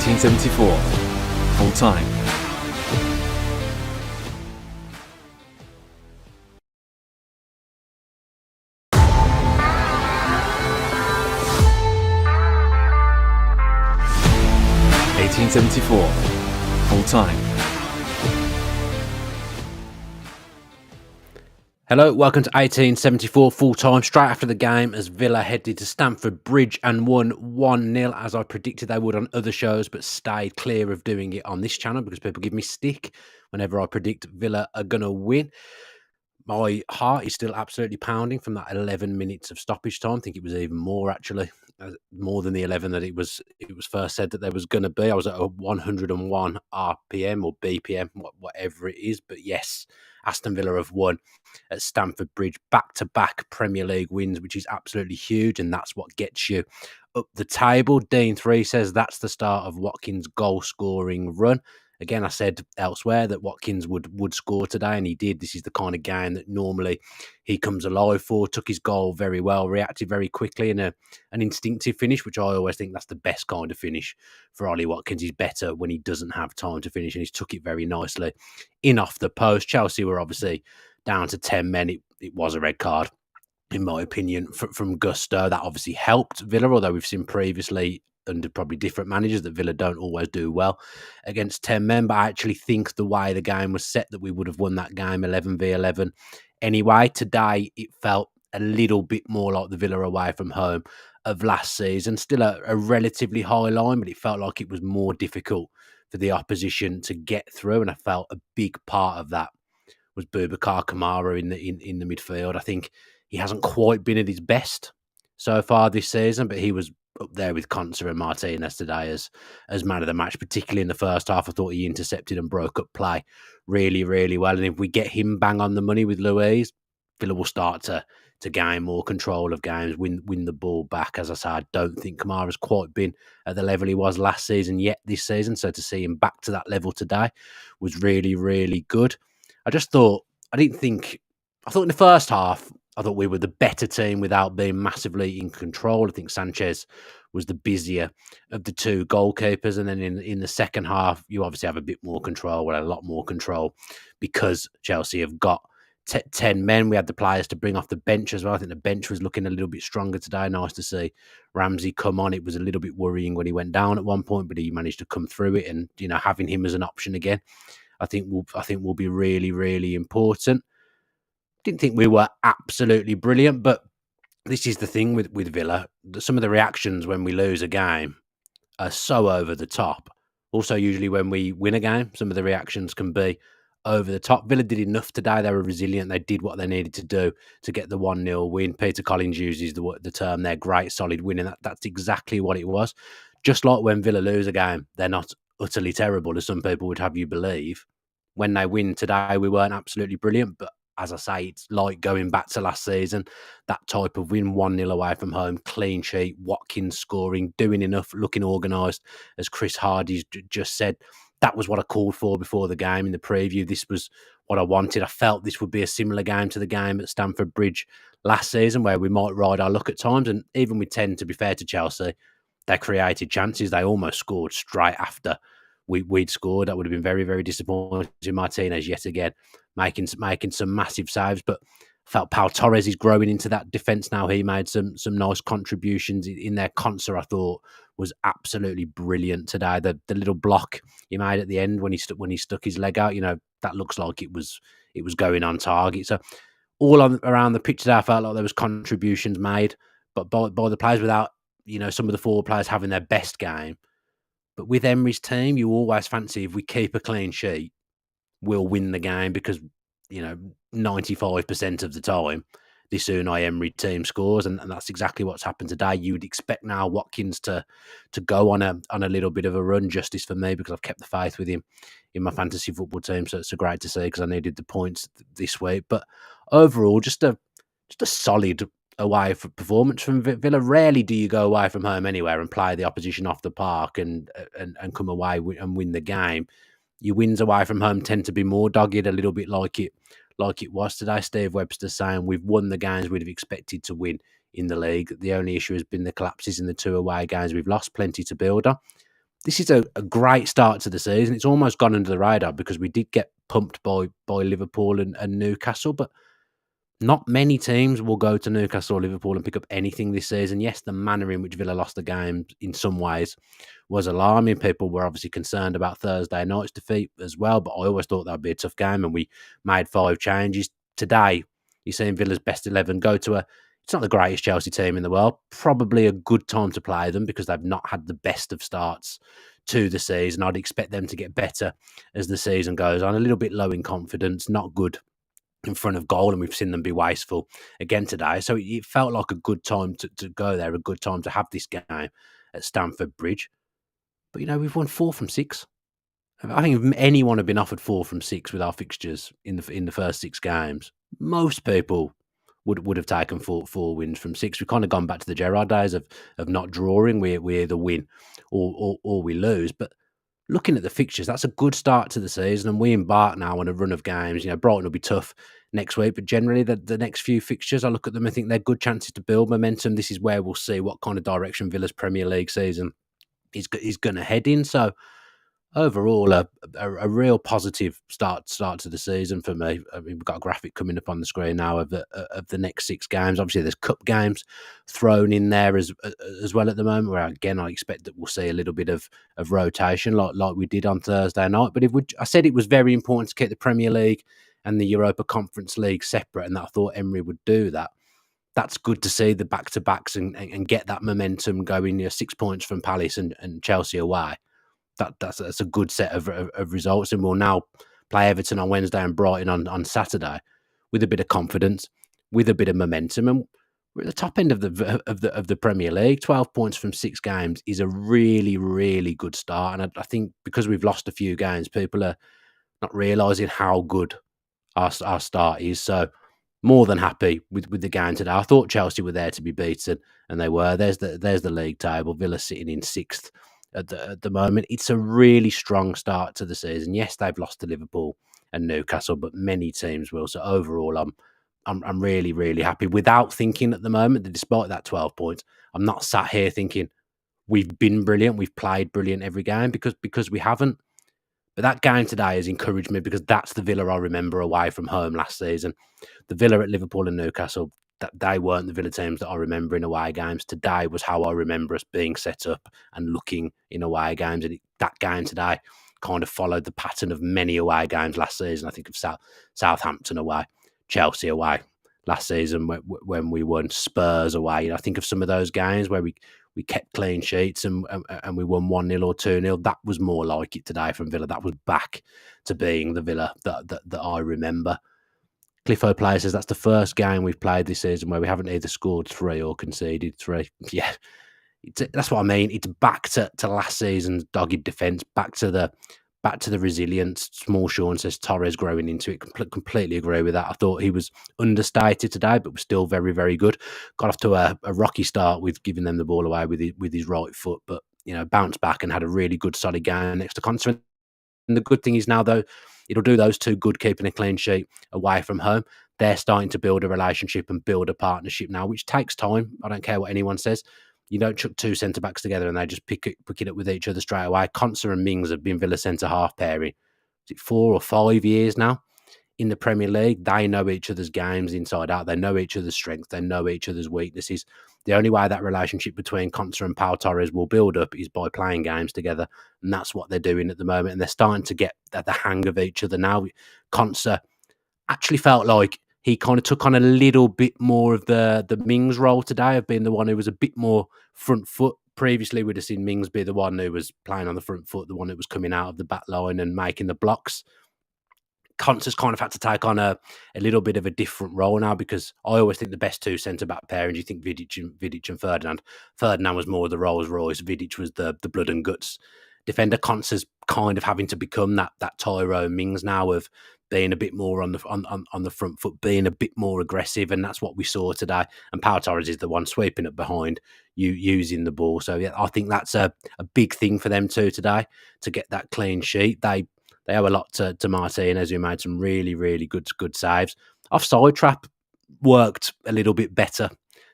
1874, full time. Full time. Hello, welcome to 1874 full-time, straight after the game as Villa headed to Stamford Bridge and won 1-0 as I predicted they would on other shows, but stayed clear of doing it on this channel because people give me stick whenever I predict Villa are going to win. My heart is still absolutely pounding from that 11 minutes of stoppage time. I think it was even more, actually, more than the 11 that it was first said that there was going to be. I was at a 101 RPM or BPM, whatever it is. But yes, Aston Villa have won at Stamford Bridge, back-to-back Premier League wins, which is absolutely huge, and that's what gets you up the table. Dean3 says that's the start of Watkins' goal-scoring run. Again, I said elsewhere that Watkins would score today, and he did. This is the kind of game that normally he comes alive for. Took his goal very well, reacted very quickly, and an instinctive finish, which I always think that's the best kind of finish for Ollie Watkins. He's better when he doesn't have time to finish, and he's took it very nicely in off the post. Chelsea were obviously down to 10 men. It was a red card, in my opinion, from Gusto. That obviously helped Villa, although we've seen previously under probably different managers that Villa don't always do well against 10 men. But I actually think the way the game was set that we would have won that game 11v11 anyway. Today, it felt a little bit more like the Villa away from home of last season. Still a relatively high line, but it felt like it was more difficult for the opposition to get through. And I felt a big part of that was Boubacar Kamara in the midfield. I think he hasn't quite been at his best so far this season, but he was up there with Konsa and Martinez today as man of the match, particularly in the first half. I thought he intercepted and broke up play really, really well. And if we get him bang on the money with Luiz, Villa will start to gain more control of games, win the ball back. As I say, I don't think Kamara's quite been at the level he was last season yet this season. So to see him back to that level today was really, really good. I thought in the first half, I thought we were the better team without being massively in control. I think Sanchez was the busier of the two goalkeepers. And then in the second half, you obviously have a bit more control, a lot more control, because Chelsea have got 10 men. We had the players to bring off the bench as well. I think the bench was looking a little bit stronger today. Nice to see Ramsey come on. It was a little bit worrying when he went down at one point, but he managed to come through it. And, having him as an option again, I think will be really, really important. Didn't think we were absolutely brilliant, but this is the thing with Villa. Some of the reactions when we lose a game are so over the top. Also, usually when we win a game, some of the reactions can be over the top. Villa did enough today. They were resilient. They did what they needed to do to get the 1-0 win. Peter Collins uses the term there, great, solid win, and that's exactly what it was. Just like when Villa lose a game, they're not utterly terrible, as some people would have you believe. When they win today, we weren't absolutely brilliant, but as I say, it's like going back to last season, that type of win, 1-0 away from home, clean sheet, Watkins scoring, doing enough, looking organised, as Chris Hardy's just said. That was what I called for before the game in the preview. This was what I wanted. I felt this would be a similar game to the game at Stamford Bridge last season, where we might ride our luck at times. And even with 10, to be fair to Chelsea, they created chances. They almost scored straight after we'd scored. That would have been very, very disappointing. Martinez yet again making some massive saves, but I felt Pau Torres is growing into that defence now. He made some nice contributions in their concert. I thought was absolutely brilliant today. The little block he made at the end when he stuck his leg out, that looks like it was going on target. So all around the pitch today, I felt like there was contributions made, but by the players without some of the forward players having their best game. But with Emery's team, you always fancy if we keep a clean sheet, we'll win the game because, 95% of the time, this Unai Emery team scores, and that's exactly what's happened today. You would expect now Watkins to go on a little bit of a run. Justice for me, because I've kept the faith with him in my fantasy football team, so it's great to see because I needed the points this week. But overall, just a solid away performance from Villa. Rarely do you go away from home anywhere and play the opposition off the park and come away and win the game. Your wins away from home tend to be more dogged, a little bit like it was today. Steve Webster saying we've won the games we'd have expected to win in the league. The only issue has been the collapses in the two away games we've lost. Plenty to build on. this is a great start to the season. It's almost gone under the radar because we did get pumped by Liverpool and Newcastle, but not many teams will go to Newcastle or Liverpool and pick up anything this season. Yes, the manner in which Villa lost the game in some ways was alarming. People were obviously concerned about Thursday night's defeat as well, but I always thought that would be a tough game, and we made 5 changes. Today, you're seeing Villa's best 11 go to it's not the greatest Chelsea team in the world. Probably a good time to play them because they've not had the best of starts to the season. I'd expect them to get better as the season goes on. A little bit low in confidence, not good in front of goal, and we've seen them be wasteful again today. So it felt like a good time to go there, a good time to have this game at Stamford Bridge. But, we've won 4 from 6. I think if anyone had been offered 4 from 6 with our fixtures in the first 6 games, most people would have taken 4 wins from 6. We've kind of gone back to the Gerrard days of not drawing. We either win or we lose. But looking at the fixtures, that's a good start to the season, and we embark now on a run of games. Brighton will be tough next week, but generally the next few fixtures, I look at them and think they're good chances to build momentum. This is where we'll see what kind of direction Villa's Premier League season is going to head in. So overall, a real positive start to the season for me. I mean, we've got a graphic coming up on the screen now of the next 6 games. Obviously, there's cup games thrown in there as well at the moment, where again I expect that we'll see a little bit of rotation, like we did on Thursday night. But I said it was very important to keep the Premier League and the Europa Conference League separate, and that I thought Emery would do that. That's good to see the back-to-backs and get that momentum going. 6 points from Palace and Chelsea away. That's a good set of results, and we'll now play Everton on Wednesday and Brighton on Saturday with a bit of confidence, with a bit of momentum, and we're at the top end of the Premier League. 12 points from 6 games is a really, really good start, and I think because we've lost a few games, people are not realising how good our start is. So more than happy with the game today. I thought Chelsea were there to be beaten, and they were. There's the league table. Villa sitting in 6th at the moment. It's a really strong start to the season. Yes, they've lost to Liverpool and Newcastle, but many teams will. So overall, I'm really, really happy. Without thinking at the moment that despite that 12 points, I'm not sat here thinking we've been brilliant, we've played brilliant every game, because we haven't. But that game today has encouraged me because that's the Villa I remember away from home last season. The Villa at Liverpool and Newcastle, that they weren't the Villa teams that I remember in away games. Today was how I remember us being set up and looking in away games. And that game today kind of followed the pattern of many away games last season. I think of Southampton away, Chelsea away last season when we won, Spurs away. I think of some of those games where we kept clean sheets and we won 1-0 or 2-0. That was more like it today from Villa. That was back to being the Villa that I remember. Cliffo Player says that's the first game we've played this season where we haven't either scored 3 or conceded 3. Yeah, that's what I mean. It's back to last season's dogged defence, back to the resilience. Small Sean says Torres growing into it. Completely agree with that. I thought he was understated today, but was still very, very good. Got off to a rocky start with giving them the ball away with his right foot, but bounced back and had a really good solid game next to Conser. And the good thing is now, though, it'll do those two good keeping a clean sheet away from home. They're starting to build a relationship and build a partnership now, which takes time. I don't care what anyone says. You don't chuck 2 centre-backs together and they just pick it up with each other straight away. Conser and Mings have been Villa centre-half pairing. Is it 4 or 5 years now in the Premier League? They know each other's games inside out. They know each other's strengths. They know each other's weaknesses. The only way that relationship between Conser and Pau Torres will build up is by playing games together, and that's what they're doing at the moment. And they're starting to get the hang of each other now. Conser actually felt like he kind of took on a little bit more of the Mings role today, of being the one who was a bit more front foot. Previously, we'd have seen Mings be the one who was playing on the front foot, the one that was coming out of the back line and making the blocks. Conser's kind of had to take on a little bit of a different role now, because I always think the best 2 centre-back pairings, you think Vidic and Ferdinand. Ferdinand was more the Rolls Royce. Vidic was the blood and guts defender. Conser's kind of having to become that Tyrone Mings now, of being a bit more on the front foot, being a bit more aggressive, and that's what we saw today. And Pau Torres is the one sweeping up behind, using the ball. So yeah, I think that's a big thing for them too today, to get that clean sheet. They owe a lot to Martinez, who made some really, really good saves. Offside trap worked a little bit better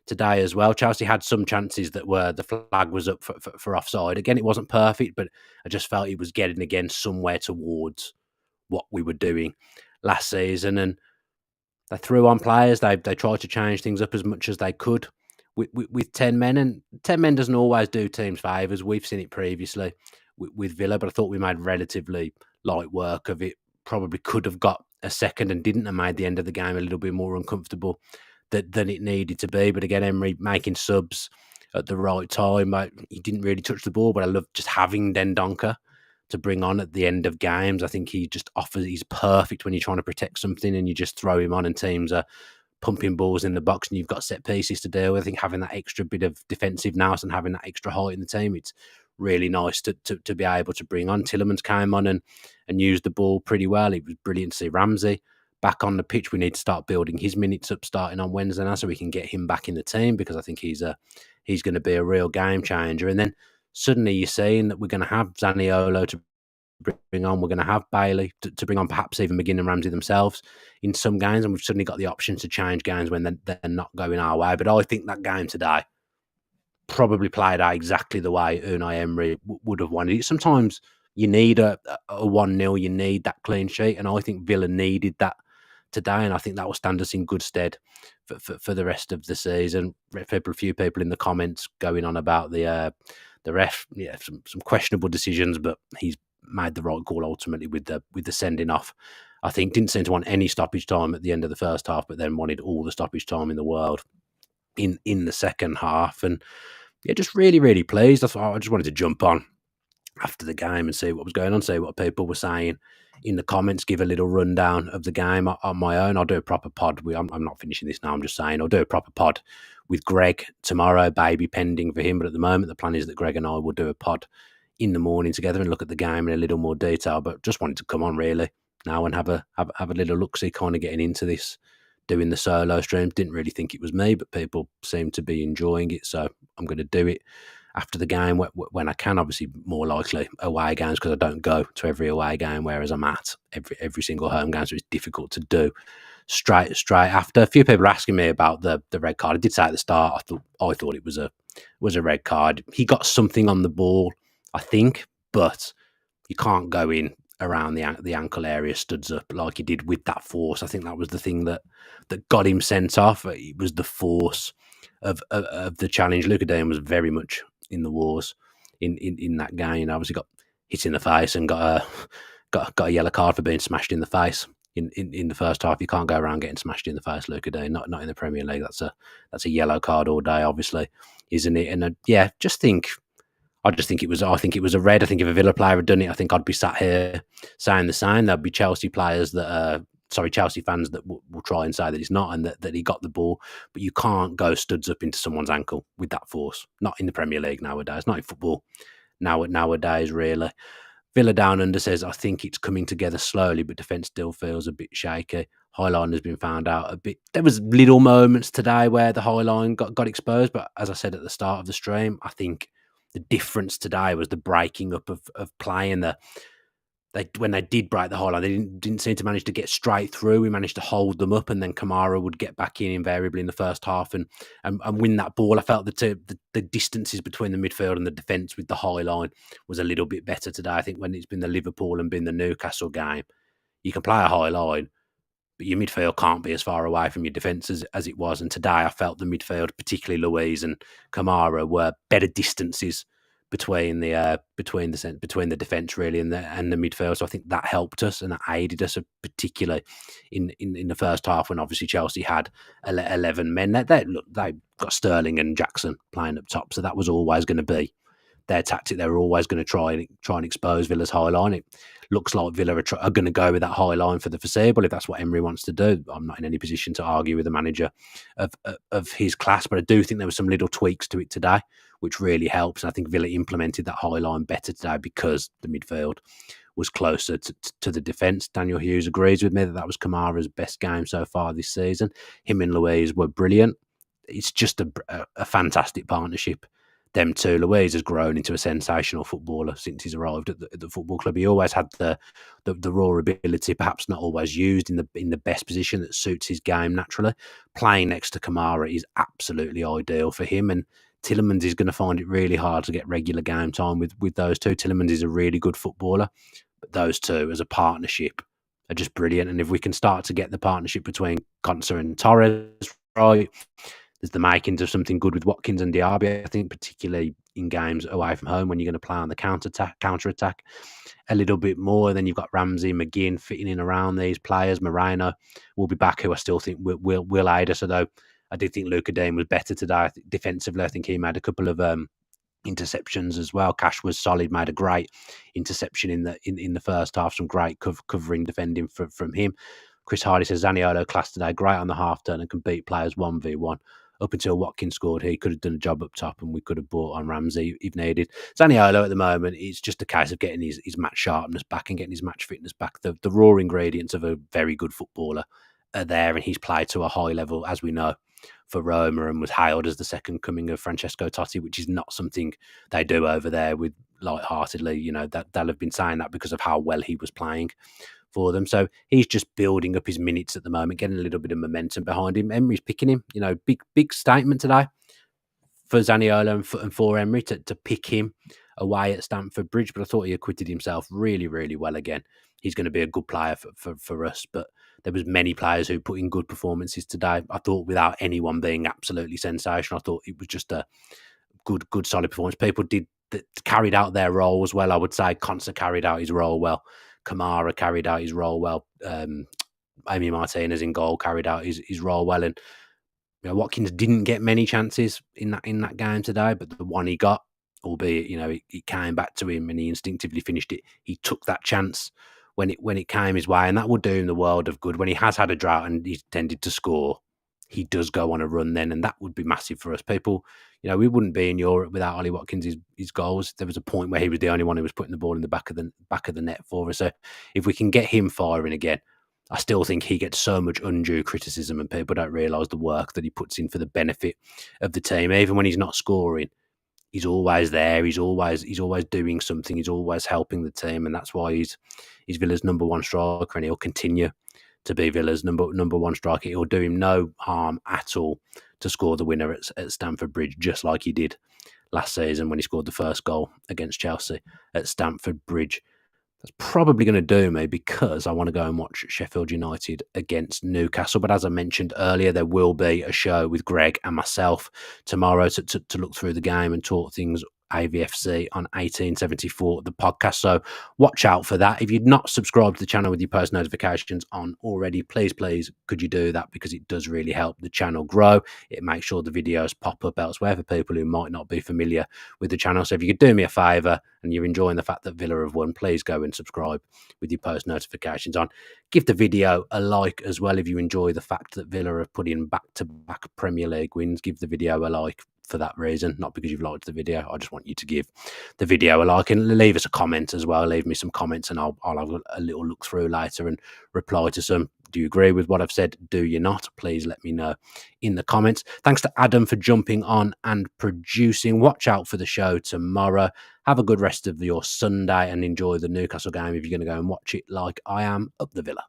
today as well. Chelsea had some chances that were the flag was up for offside. Again, it wasn't perfect, but I just felt it was getting again somewhere towards what we were doing last season. And they threw on players. They tried to change things up as much as they could with 10 men. And 10 men doesn't always do teams favours. We've seen it previously with Villa, but I thought we made relatively light work of it. Probably could have got a second and didn't, and made the end of the game a little bit more uncomfortable than it needed to be. But again, Emery making subs at the right time. He didn't really touch the ball, but I love just having Dendoncker to bring on at the end of games. I think he just offers, he's perfect when you're trying to protect something and you just throw him on and teams are pumping balls in the box and you've got set pieces to deal with. I think having that extra bit of defensive nous and having that extra height in the team, it's really nice to be able to bring on. Tielemans came on and used the ball pretty well. It was brilliant to see Ramsey back on the pitch. We need to start building his minutes up starting on Wednesday now so we can get him back in the team, because I think he's going to be a real game changer. And then suddenly you're seeing that we're going to have Zaniolo to bring on. We're going to have Bailey to bring on, perhaps even McGinn and Ramsey themselves in some games. And we've suddenly got the option to change games when they're not going our way. But I think that game today probably played out exactly the way Unai Emery would have wanted it. Sometimes you need a 1-0, you need that clean sheet. And I think Villa needed that today. And I think that will stand us in good stead for the rest of the season. A few people in the comments going on about the ref, some questionable decisions, but he's made the right call ultimately with the sending off. I think didn't seem to want any stoppage time at the end of the first half, but then wanted all the stoppage time in the world in the second half. And yeah, just really, really pleased. I just wanted to jump on after the game and see what was going on, see what people were saying in the comments, give a little rundown of the game on my own. I'll do a proper pod. I'm not finishing this now, I'm just saying I'll do a proper pod with Greg tomorrow, baby pending for him. But at the moment, the plan is that Greg and I will do a pod in the morning together and look at the game in a little more detail. But just wanted to come on really now and have a little look-see, kind of getting into this, doing the solo stream. Didn't really think it was me, but people seem to be enjoying it, so I'm going to do it after the game when I can. Obviously, more likely away games because I don't go to every away game, whereas I'm at every single home game, so it's difficult to do straight after. A few people are asking me about the red card. I did say at the start I thought it was a red card. He got something on the ball, I think, but you can't go in around the ankle area, studs up like he did with that force. I think that was the thing that got him sent off. It was the force of the challenge. Luka Dean was very much in the wars in that game. Obviously got hit in the face and got a yellow card for being smashed in the face in the first half. You can't go around getting smashed in the face, Luka Dean. Not in the Premier League. That's a yellow card all day, obviously, isn't it? And I think it was a red. I think if a Villa player had done it, I think I'd be sat here saying the same. There'll be Chelsea fans that will try and say that it's not and that he got the ball. But you can't go studs up into someone's ankle with that force. Not in the Premier League nowadays. Not in football nowadays, really. Villa Down Under says, I think it's coming together slowly, but defence still feels a bit shaky. High line has been found out a bit. There was little moments today where the high line got exposed. But as I said at the start of the stream, I think the difference today was the breaking up of play, and when they did break the high line, they didn't seem to manage to get straight through. We managed to hold them up, and then Kamara would get back in invariably in the first half and win that ball. I felt the distances between the midfield and the defence with the high line was a little bit better today. I think when it's been the Liverpool and been the Newcastle game, you can play a high line, but your midfield can't be as far away from your defence as it was. And today I felt the midfield, particularly Luiz and Kamara, were better distances between the defence really and the midfield. So I think that helped us and that aided us, particularly in the first half when obviously Chelsea had 11 men. They got Sterling and Jackson playing up top, so that was always going to be their tactic. They were always going to try and expose Villa's high line. It looks like Villa are going to go with that high line for the foreseeable if that's what Emery wants to do. I'm not in any position to argue with a manager of his class, but I do think there were some little tweaks to it today, which really helps. And I think Villa implemented that high line better today because the midfield was closer to the defence. Daniel Hughes agrees with me that was Kamara's best game so far this season. Him and Luiz were brilliant. It's just a fantastic partnership them too. Louise has grown into a sensational footballer since he's arrived at the football club. He always had the raw ability, perhaps not always used in the best position that suits his game naturally. Playing next to Kamara is absolutely ideal for him, and Tielemans is going to find it really hard to get regular game time with those two. Tielemans is a really good footballer, but those two as a partnership are just brilliant. And if we can start to get the partnership between Konsa and Torres right, there's the makings of something good with Watkins and Diaby. I think particularly in games away from home when you're going to play on the counter attack a little bit more. Then you've got Ramsey, McGinn fitting in around these players. Moreno will be back, who I still think will aid us. Although I did think Luka Dean was better today defensively. I think he made a couple of interceptions as well. Cash was solid, made a great interception in the first half. Some great covering defending from him. Chris Hardy says Zaniolo class today, great on the half turn and can beat players 1v1. Up until Watkins scored, he could have done a job up top and we could have bought on Ramsey if needed. Zaniolo at the moment, it's just a case of getting his match sharpness back and getting his match fitness back. The raw ingredients of a very good footballer are there, and he's played to a high level, as we know, for Roma, and was hailed as the second coming of Francesco Totti, which is not something they do over there with lightheartedly. You know, that they'll have been saying that because of how well he was playing for them. So he's just building up his minutes at the moment, getting a little bit of momentum behind him. Emery's picking him. You know, big statement today for Zaniolo and for Emery to pick him away at Stamford Bridge. But I thought he acquitted himself really, really well again. He's going to be a good player for us. But there was many players who put in good performances today. I thought without anyone being absolutely sensational. I thought it was just a good solid performance. People carried out their roles well. I would say Konsa carried out his role well. Kamara carried out his role well. Amy Martinez in goal carried out his role well, and Watkins didn't get many chances in that game today, but the one he got, albeit it came back to him and he instinctively finished it. He took that chance when it came his way, and that would do him the world of good. When he has had a drought and he's tended to score, he does go on a run then, and that would be massive for us. People, we wouldn't be in Europe without Ollie Watkins' his goals. There was a point where he was the only one who was putting the ball in the back of the net for us. So if we can get him firing again, I still think he gets so much undue criticism, and people don't realise the work that he puts in for the benefit of the team. Even when he's not scoring, he's always there. He's always doing something. He's always helping the team, and that's why he's Villa's number one striker, and he'll continue to be Villa's number one striker. It'll do him no harm at all to score the winner at Stamford Bridge, just like he did last season when he scored the first goal against Chelsea at Stamford Bridge. That's probably going to do me because I want to go and watch Sheffield United against Newcastle. But as I mentioned earlier, there will be a show with Greg and myself tomorrow to look through the game and talk things AVFC on 1874, the podcast. So watch out for that. If you'd not subscribed to the channel with your post notifications on already, please, could you do that? Because it does really help the channel grow. It makes sure the videos pop up elsewhere for people who might not be familiar with the channel. So if you could do me a favour and you're enjoying the fact that Villa have won, please go and subscribe with your post notifications on. Give the video a like as well if you enjoy the fact that Villa have put in back-to-back Premier League wins. Give the video a like for that reason, not because you've liked the video. I just want you to give the video a like and leave us a comment as well. Leave me some comments and I'll have a little look through later and reply to some. Do you agree with what I've said? Do you not? Please let me know in the comments. Thanks to Adam for jumping on and producing. Watch out for the show tomorrow. Have a good rest of your Sunday and enjoy the Newcastle game if you're going to go and watch it like I am up the Villa.